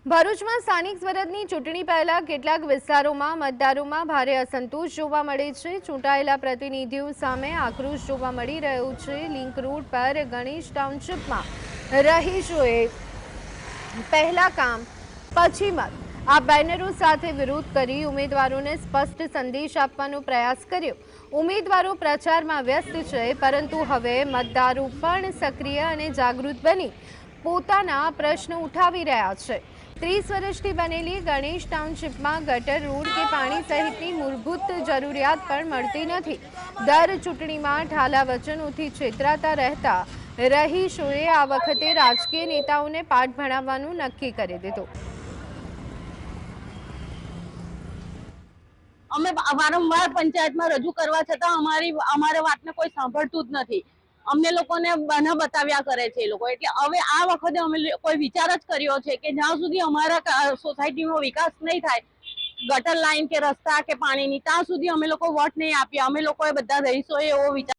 ભરૂચમાં સ્થાનિક સ્વરાજની ચૂંટણી પહેલા કેટલાક વિસ્તારોમાં મતદારોમાં ભારે અસંતોષ જોવા મળે છે। ચૂંટાયેલા પ્રતિનિધિઓ સામે આક્રોશ જોવા મળી રહ્યો છે। લિંક રોડ પર ગણેશ ટાઉનશીપમાં રહીશોએ પહેલા કામ પછી મત આ બેનરો સાથે વિરોધ કરી ઉમેદવારોને સ્પષ્ટ સંદેશ આપવાનો પ્રયાસ કર્યો। ઉમેદવારો પ્રચારમાં વ્યસ્ત છે, પરંતુ હવે મતદારો પણ સક્રિય અને જાગૃત બની પોતાના પ્રશ્નો ઉઠાવી રહ્યા છે। 30 વર્ષથી બનેલી ગણેશ ટાઉનશીપમાં ગટર, રોડ કે પાણી સહિતની મૂળભૂત જરૂરિયાત પણ મળતી નથી। દર ચૂંટણીમાં ઠાલા વચનોથી છેતરાતા રહેતા રહીશોએ આ વખતે રાજકીય નેતાઓને પાઠ ભણાવવાનું નક્કી કરી દીધું। અમે વારંવાર પંચાયતમાં રજૂ કરવા છતાં અમારા વાતને કોઈ સાંભળતું જ નથી। અમને લોકોને બના બતાવ્યા કરે છે એ લોકો। એટલે હવે આ વખતે અમે કોઈ વિચાર જ કર્યો છે કે જ્યાં સુધી અમારા સોસાયટીનો વિકાસ નહીં થાય, ગટર લાઈન કે રસ્તા કે પાણીની, ત્યાં સુધી અમે લોકો વોટ નહીં આપીએ। અમે લોકોએ બધા રહીશોએ એવો વિચાર